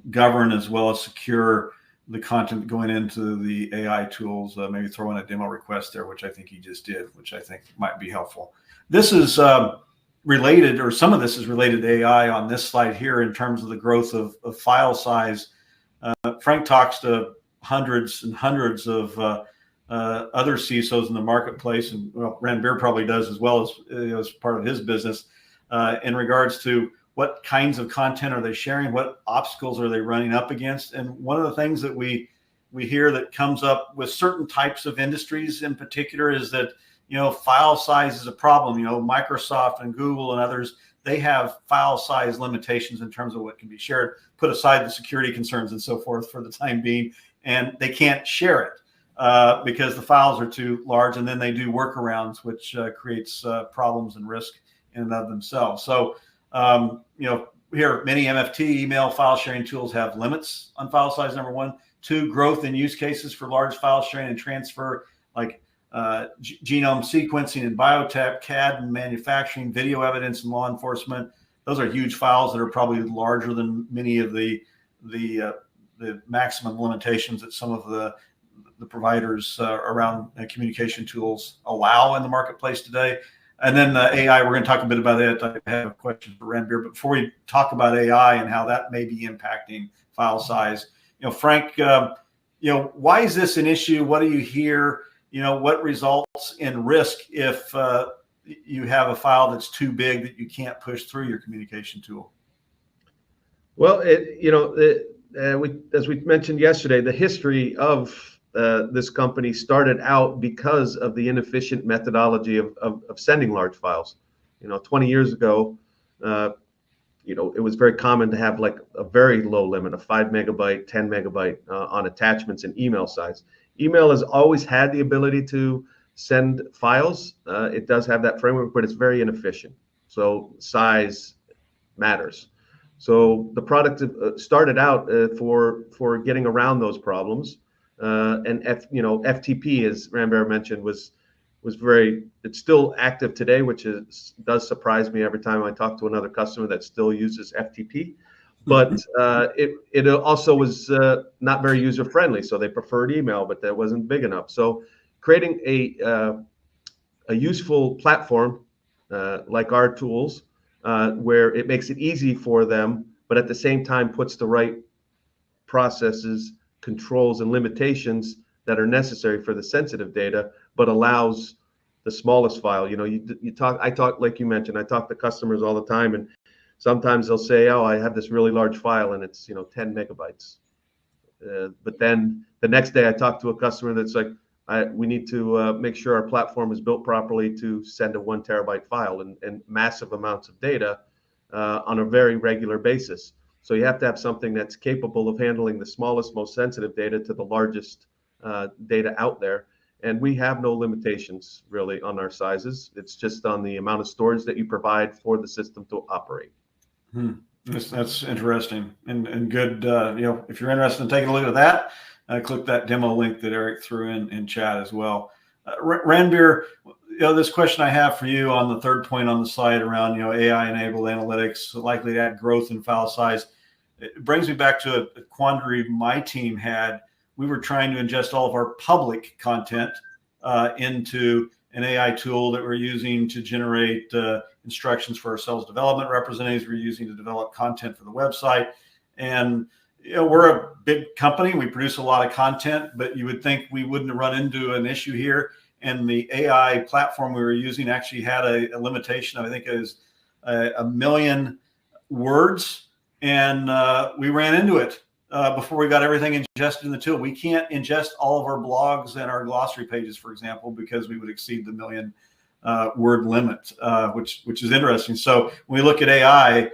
govern as well as secure the content going into the AI tools. Maybe throw in a demo request there, which I think he just did, which I think might be helpful. This is related, or some of this is related to AI on this slide here in terms of the growth of file size. Frank talks to hundreds and hundreds of other CISOs in the marketplace, and well, Ranbir probably does as well as part of his business in regards to what kinds of content are they sharing, what obstacles are they running up against. And one of the things that we hear that comes up with certain types of industries in particular is that file size is a problem. Microsoft and Google and others, they have file size limitations in terms of what can be shared, put aside the security concerns and so forth for the time being, and they can't share it because the files are too large, and then they do workarounds, which creates problems and risk in and of themselves. So, here, many MFT email file sharing tools have limits on file size, number one. Two, growth in use cases for large file sharing and transfer, like genome sequencing and biotech, CAD and manufacturing, video evidence and law enforcement. Those are huge files that are probably larger than many of the maximum limitations that some of the providers around communication tools allow in the marketplace today. And then AI, we're going to talk a bit about it. I have a question for Ranbir, but before we talk about AI and how that may be impacting file size, Frank, why is this an issue? What do you hear? What results in risk if you have a file that's too big that you can't push through your communication tool? Well, as we mentioned yesterday, the history of this company started out because of the inefficient methodology of sending large files. 20 years ago, it was very common to have like a very low limit of 5 megabyte, 10 megabyte on attachments and email size. Email has always had the ability to send files. It does have that framework, but it's very inefficient. So size matters. So the product started out for getting around those problems. And FTP, as Ranbir mentioned, was very. It's still active today, which does surprise me every time I talk to another customer that still uses FTP. But it also was not very user friendly, so they preferred email, but that wasn't big enough. So creating a useful platform like our tools, where it makes it easy for them, but at the same time puts the right processes, controls, and limitations that are necessary for the sensitive data, but allows the smallest file. I talk, like you mentioned, I talk to customers all the time, and sometimes they'll say, "Oh, I have this really large file, and it's 10 megabytes." But then the next day, I talk to a customer that's like, "We need to make sure our platform is built properly to send a 1 terabyte file and massive amounts of data on a very regular basis." So you have to have something that's capable of handling the smallest, most sensitive data to the largest data out there. And we have no limitations really on our sizes. It's just on the amount of storage that you provide for the system to operate. That's interesting and good. If you're interested in taking a look at that, click that demo link that Eric threw in chat as well. Ranbir, this question I have for you on the third point on the slide around AI-enabled analytics likely to add growth in file size. It brings me back to a quandary my team had. We were trying to ingest all of our public content into an AI tool that we're using to generate instructions for our sales development representatives. We're using to develop content for the website, and we're a big company. We produce a lot of content, but you would think we wouldn't run into an issue here. And the AI platform we were using actually had a limitation of, I think it was a million words. And we ran into it before we got everything ingested in the tool. We can't ingest all of our blogs and our glossary pages, for example, because we would exceed the million word limit, which is interesting. So when we look at AI,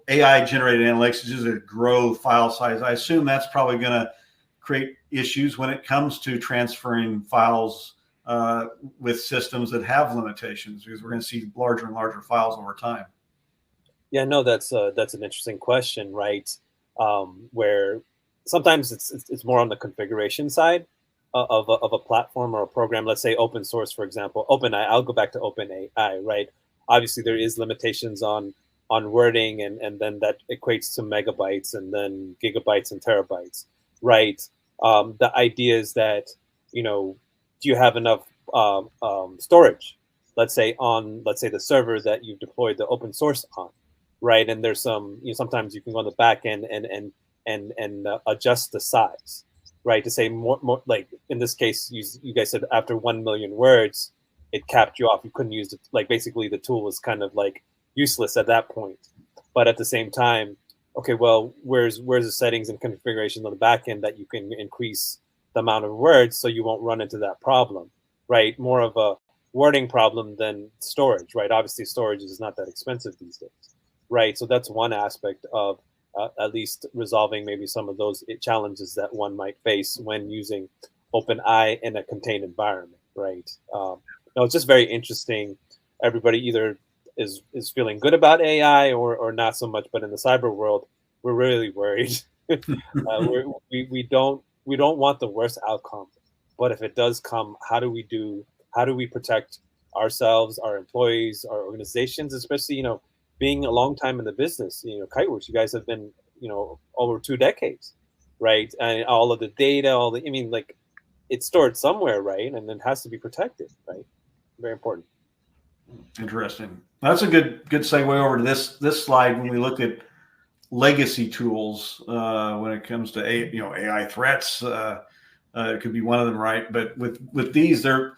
AI generated analytics is just a grow file size. I assume that's probably going to create issues when it comes to transferring files with systems that have limitations, because we're going to see larger and larger files over time. Yeah, no, that's an interesting question, right? Where sometimes it's more on the configuration side of a platform or a program. Let's say open source, for example, OpenAI. I'll go back to OpenAI, right? Obviously, there is limitations on wording, and then that equates to megabytes and then gigabytes and terabytes, right? The idea is that, do you have enough storage? Let's say the server that you've deployed the open source on, right? And there's some, sometimes you can go on the back end and adjust the size, right? To say more like in this case, you guys said after 1 million words, it capped you off. You couldn't use it. Like basically the tool was kind of like useless at that point. But at the same time, okay, well, where's the settings and configurations on the back end that you can increase the amount of words so you won't run into that problem, right? More of a wording problem than storage, right? Obviously, storage is not that expensive these days, right? So that's one aspect of at least resolving maybe some of those challenges that one might face when using OpenAI in a contained environment, right? No, it's just very interesting. Everybody either is feeling good about AI or not so much, but in the cyber world, we're really worried. We don't want the worst outcome, but if it does come, how do we protect ourselves, our employees, our organizations, especially being a long time in the business. Kiteworks, you guys have been over 2 decades, right? And all of the data, like it's stored somewhere, right? And it has to be protected, right? Very important. Interesting. That's a good segue over to this slide when we look at legacy tools when it comes to AI threats. It could be one of them, right? But with these, they're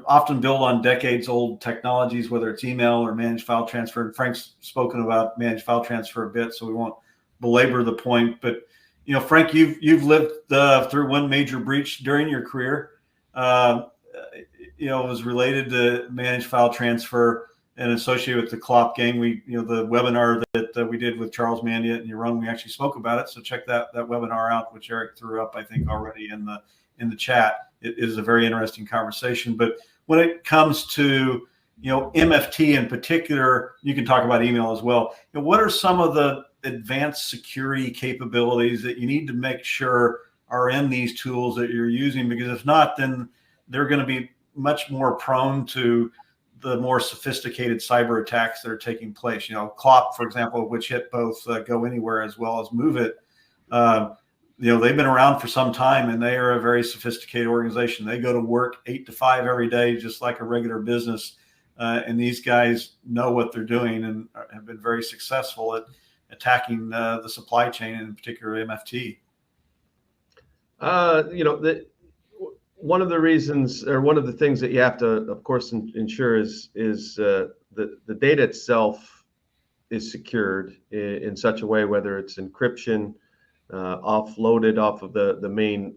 often built on decades old technologies, whether it's email or managed file transfer. And Frank's spoken about managed file transfer a bit, so we won't belabor the point. But Frank, you've lived through one major breach during your career. It was related to managed file transfer and associated with the CLOP gang. The webinar that we did with Charles Mandia and Yaron, we actually spoke about it. So check that webinar out, which Eric threw up, I think, already in the chat. It is a very interesting conversation. But when it comes to MFT in particular, you can talk about email as well. What are some of the advanced security capabilities that you need to make sure are in these tools that you're using? Because if not, then they're going to be much more prone to the more sophisticated cyber attacks that are taking place. CLOP, for example, which hit both Go Anywhere as well as Move It. They've been around for some time, and they are a very sophisticated organization. They go to work 8 to 5 every day, just like a regular business. And these guys know what they're doing and have been very successful at attacking the supply chain, and in particular MFT. One of the reasons, or one of the things that you have to, of course, ensure is the data itself is secured in such a way, whether it's encryption, offloaded off of the main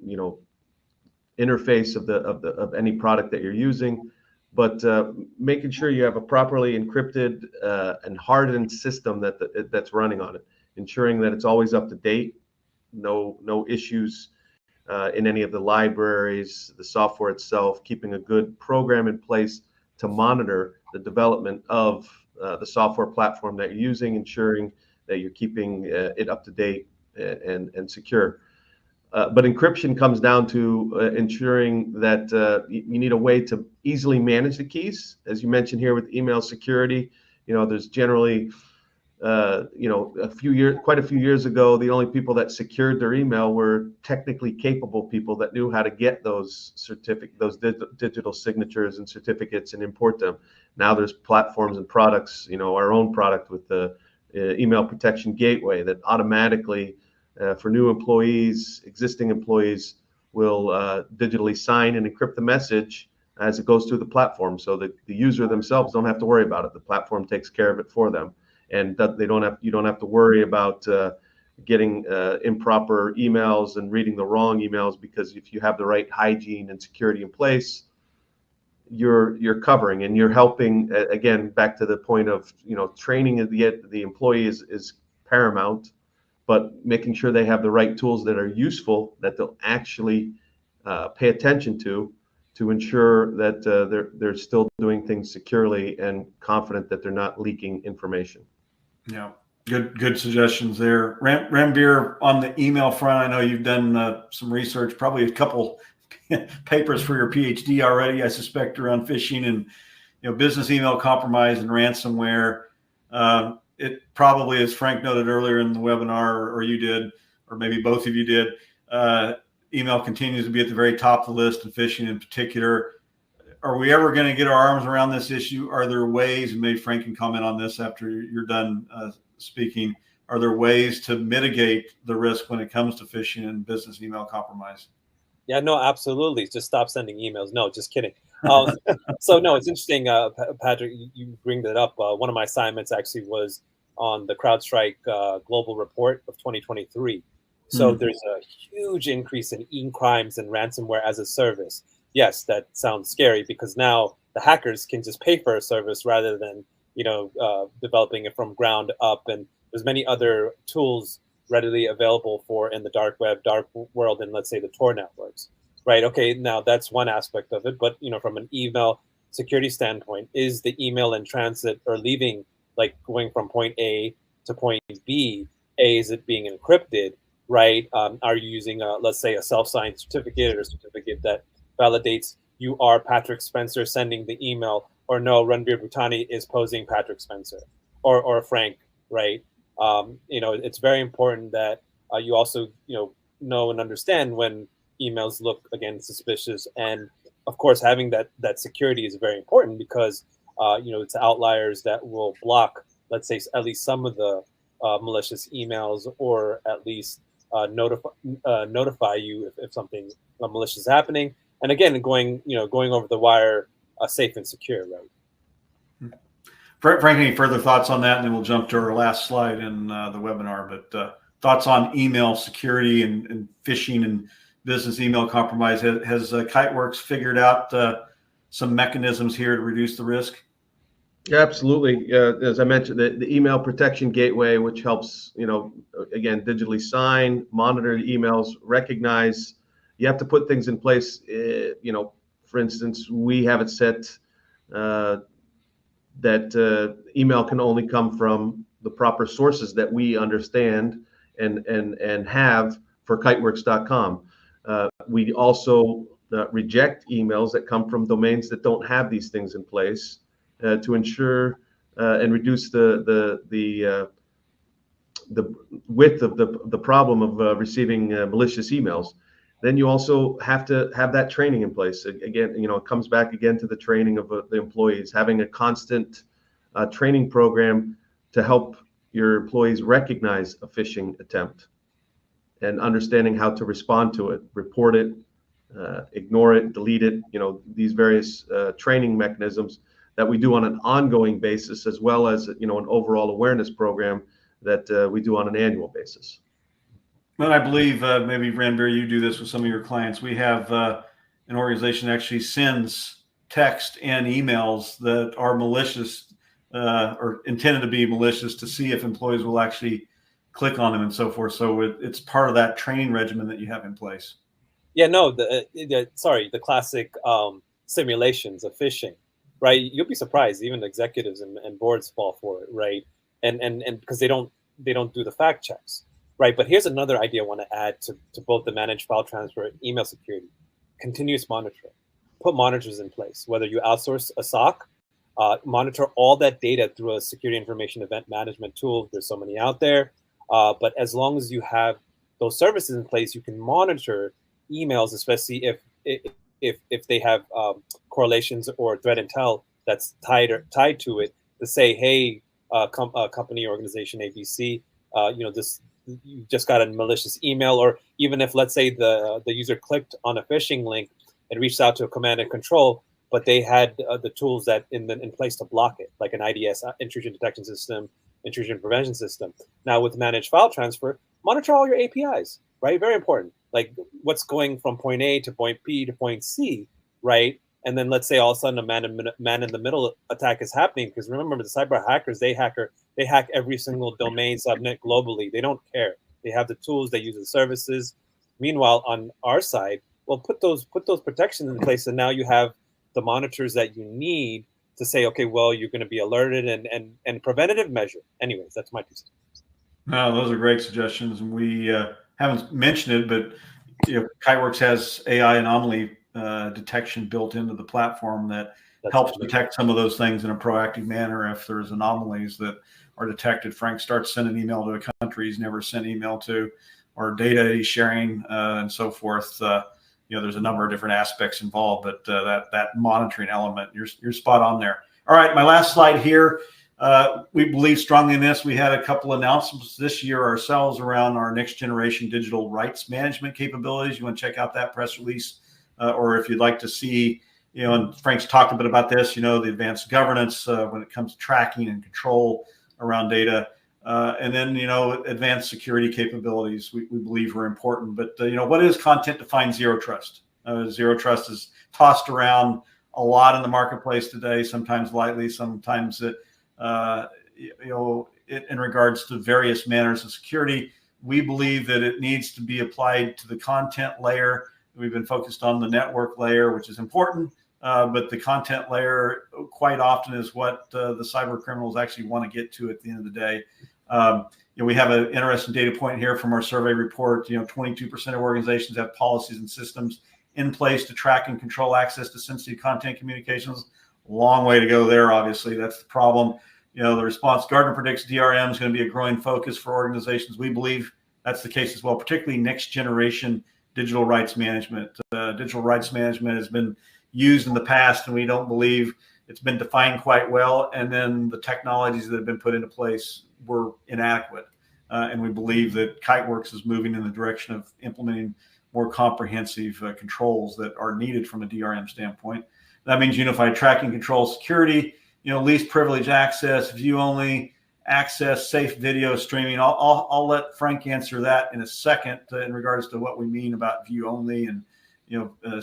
interface of any product that you're using, but making sure you have a properly encrypted and hardened system that's running on it, ensuring that it's always up to date, no issues in any of the libraries, the software itself, keeping a good program in place to monitor the development of the software platform that you're using, ensuring that you're keeping it up to date and secure. But encryption comes down to ensuring that you need a way to easily manage the keys. As you mentioned here with email security, there's generally quite a few years ago, the only people that secured their email were technically capable people that knew how to get those digital signatures and certificates and import them. Now there's platforms and products, our own product with the email protection gateway that automatically For new employees, existing employees will digitally sign and encrypt the message as it goes through the platform, so that the user themselves don't have to worry about it. The platform takes care of it for them, and that you don't have to worry about getting improper emails and reading the wrong emails, because if you have the right hygiene and security in place, you're covering and you're helping. Again, back to the point of training the employee is paramount, but making sure they have the right tools that are useful, that they'll actually pay attention to ensure that they're still doing things securely and confident that they're not leaking information. Yeah, good suggestions there. Ranbir, on the email front, I know you've done some research, probably a couple papers for your PhD already, I suspect, around phishing and business email compromise and ransomware. It probably, as Frank noted earlier in the webinar, or you did, or maybe both of you did, email continues to be at the very top of the list, and phishing in particular. Are we ever going to get our arms around this issue? Are there ways, and maybe Frank can comment on this after you're done speaking, are there ways to mitigate the risk when it comes to phishing and business email compromise? Yeah, no, absolutely. Just stop sending emails. No, just kidding. So no, it's interesting, Patrick, you bring that up. One of my assignments actually was on the CrowdStrike Global Report of 2023. So there's a huge increase in e-crimes and ransomware as a service. Yes, that sounds scary, because now the hackers can just pay for a service rather than developing it from ground up. And there's many other tools readily available for in the dark web, dark world, and let's say the Tor networks, right? Okay, now that's one aspect of it, but from an email security standpoint, is the email in transit or leaving, like going from point A to point B? Is it being encrypted, right? Are you using let's say a self-signed certificate, or a certificate that validates you are Patrick Spencer sending the email, or no, Ranbir Bhutani is posing Patrick Spencer or Frank, right? It's very important that you also know and understand when emails look, again, suspicious, and of course having that security is very important, because it's outliers that will block, let's say, at least some of the malicious emails, or at least notify you if something malicious is happening. And again, going over the wire, safe and secure, right? Frank, any further thoughts on that? And then we'll jump to our last slide in the webinar. But thoughts on email security and phishing and business email compromise. Has Kiteworks figured out some mechanisms here to reduce the risk? Yeah, absolutely. As I mentioned, the email protection gateway, which helps, again, digitally sign, monitor the emails, recognize. You have to put things in place. For instance, we have it set that email can only come from the proper sources that we understand and have for Kiteworks.com. We also reject emails that come from domains that don't have these things in place, to ensure and reduce the width of the problem of receiving malicious emails. Then you also have to have that training in place. Again, it comes back again to the training of the employees, having a constant training program to help your employees recognize a phishing attempt and understanding how to respond to it, report it, ignore it, delete it. These various training mechanisms that we do on an ongoing basis, as well as an overall awareness program that we do on an annual basis. Well, I believe maybe Ranbir, you do this with some of your clients. We have an organization that actually sends text and emails that are malicious or intended to be malicious, to see if employees will actually click on them and so forth. So it's part of that training regimen that you have in place. Yeah, no, the classic simulations of phishing, right? You'll be surprised, even executives and boards fall for it, right? And because they don't do the fact checks, right? But here's another idea I want to add to both the managed file transfer and email security: continuous monitoring. Put monitors in place, whether you outsource a SOC, monitor all that data through a security information event management tool. There's so many out there, but as long as you have those services in place, you can monitor emails, especially if they have correlations or threat intel that's tied to it, to say, hey, company, organization ABC, you just got a malicious email, or even if, let's say, the user clicked on a phishing link and reached out to a command and control, but they had the tools that in place to block it, like an IDS, intrusion detection system, intrusion prevention system. Now with managed file transfer, monitor all your APIs, right? Very important. Like what's going from point A to point B to point C, right? And then let's say all of a sudden a man in the middle attack is happening, because remember the cyber hackers, they hack every single domain subnet globally. They don't care. They have the tools, they use the services. Meanwhile, on our side, well, put those protections in place, and now you have the monitors that you need to say, okay, well, you're going to be alerted and preventative measure. Anyways, that's my 2 cents. No, those are great suggestions, and we haven't mentioned it, but Kiteworks has AI anomaly detection built into the platform that helps detect some of those things in a proactive manner. If there's anomalies that are detected, Frank starts sending email to a country he's never sent email to, or data he's sharing, and so forth. There's a number of different aspects involved, but that monitoring element, you're spot on there. All right, my last slide here. We believe strongly in this. We had a couple announcements this year ourselves around our next generation digital rights management capabilities. You want to check out that press release, or if you'd like to see, and Frank's talked a bit about this, the advanced governance when it comes to tracking and control around data. And then, advanced security capabilities we believe are important. But, what is content-defined zero trust? Zero trust is tossed around a lot in the marketplace today, sometimes lightly, sometimes in regards to various manners of security. We believe that it needs to be applied to the content layer. We've been focused on the network layer, which is important, but the content layer quite often is what the cyber criminals actually want to get to at the end of the day. We have an interesting data point here from our survey report. 22% of organizations have policies and systems in place to track and control access to sensitive content communications. Long way to go there, obviously. That's the problem. The response, Gartner predicts DRM is going to be a growing focus for organizations. We believe that's the case as well, particularly next generation digital rights management. Digital rights management has been used in the past, and we don't believe it's been defined quite well. And then the technologies that have been put into place were inadequate. And we believe that Kiteworks is moving in the direction of implementing more comprehensive controls that are needed from a DRM standpoint. That means unified tracking, control, security, least privilege access, view only access, safe video streaming. I'll let Frank answer that in a second in regards to what we mean about view only and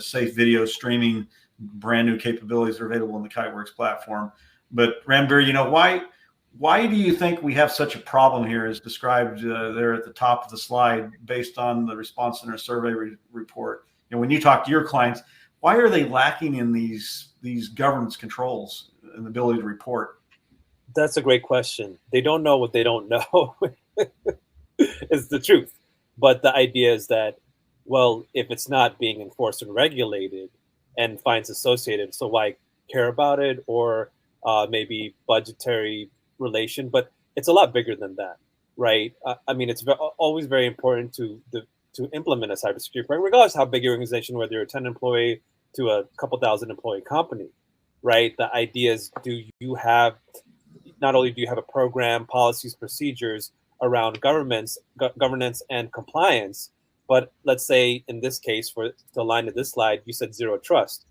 safe video streaming. Brand new capabilities are available in the Kiteworks platform. But Ranbir, why do you think we have such a problem here, as described there at the top of the slide, based on the response in our survey report? When you talk to your clients, why are they lacking in these governance controls and the ability to report? That's a great question. They don't know what they don't know. It's the truth. But the idea is that, well, if it's not being enforced and regulated and fines associated, so why care about it? Or maybe budgetary relation, but it's a lot bigger than that, right? It's always very important to implement a cybersecurity program, regardless how big your organization, whether you're a 10 employee to a couple thousand employee company, right? The idea is, not only do you have a program, policies, procedures around governance and compliance, but let's say in this case, for the line of this slide, you said zero trust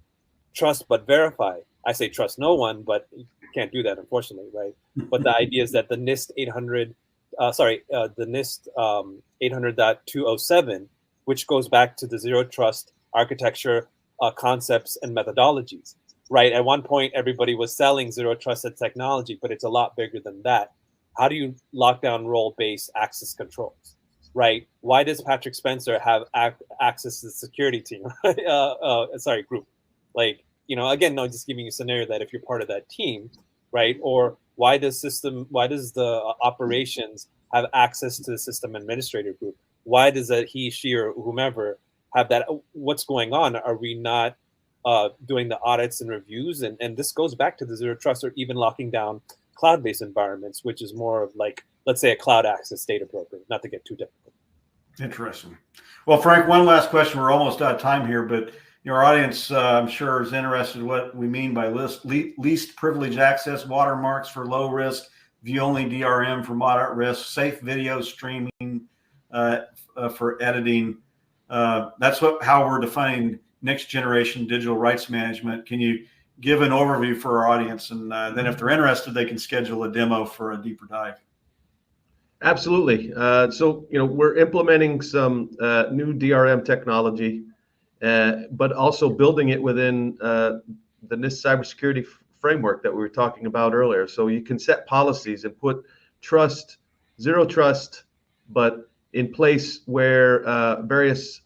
but verify. I say trust no one, but you can't do that, unfortunately, right? But the idea is that the NIST 800.207, which goes back to the zero trust architecture concepts and methodologies, right? At one point, everybody was selling zero trusted technology, but it's a lot bigger than that. How do you lock down role-based access controls, right? Why does Patrick Spencer have access to the security team? Group. Again, no, just giving you a scenario that if you're part of that team, right? Or why does the operations have access to the system administrator group? Why does he, she, or whomever have that? What's going on? Are we not doing the audits and reviews? And this goes back to the zero trust, or even locking down cloud-based environments, which is more of like, let's say, a cloud access data broker, not to get too difficult. Interesting. Well, Frank, one last question. We're almost out of time here, but our audience, I'm sure, is interested in what we mean by least privilege access, watermarks for low risk, view only DRM for moderate risk, safe video streaming, for editing. That's how we're defining next generation digital rights management. Can you give an overview for our audience? And then if they're interested, they can schedule a demo for a deeper dive. Absolutely. So, we're implementing some new DRM technology, but also building it within the NIST cybersecurity framework that we were talking about earlier. So you can set policies and put trust, zero trust, but in place where various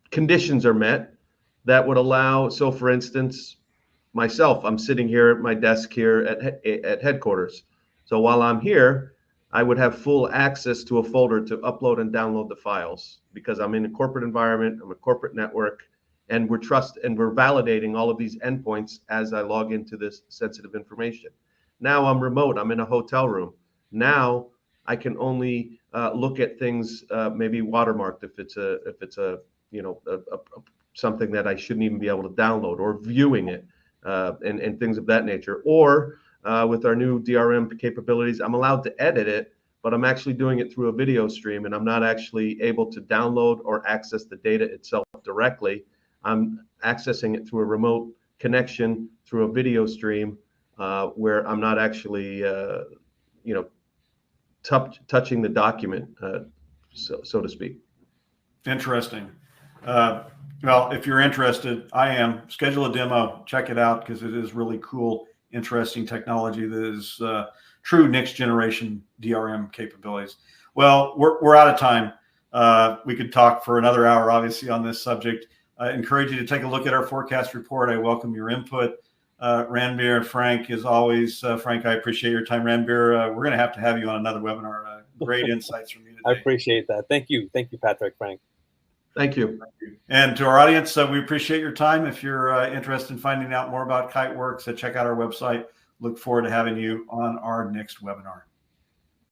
conditions are met that would allow. So, for instance, myself, I'm sitting here at my desk here at headquarters. So while I'm here, I would have full access to a folder to upload and download the files because I'm in a corporate environment, I'm a corporate network, and we're validating all of these endpoints as I log into this sensitive information. Now I'm remote, I'm in a hotel room. Now I can only look at things maybe watermarked if it's a something that I shouldn't even be able to download, or viewing it and things of that nature. Or with our new DRM capabilities, I'm allowed to edit it, but I'm actually doing it through a video stream, and I'm not actually able to download or access the data itself directly. I'm accessing it through a remote connection through a video stream where I'm not actually, touching the document, so to speak. Interesting. Well, if you're interested, I am. Schedule a demo, check it out, because it is really cool, interesting technology that is true next generation DRM capabilities. Well, we're out of time. We could talk for another hour, obviously, on this subject. I encourage you to take a look at our forecast report. I welcome your input. Ranbir and Frank, as always. Frank, I appreciate your time. Ranbir, we're going to have you on another webinar. Great insights from you today. I appreciate that. Thank you, Patrick, Frank. Thank you. And to our audience, we appreciate your time. If you're interested in finding out more about Kiteworks, check out our website. Look forward to having you on our next webinar.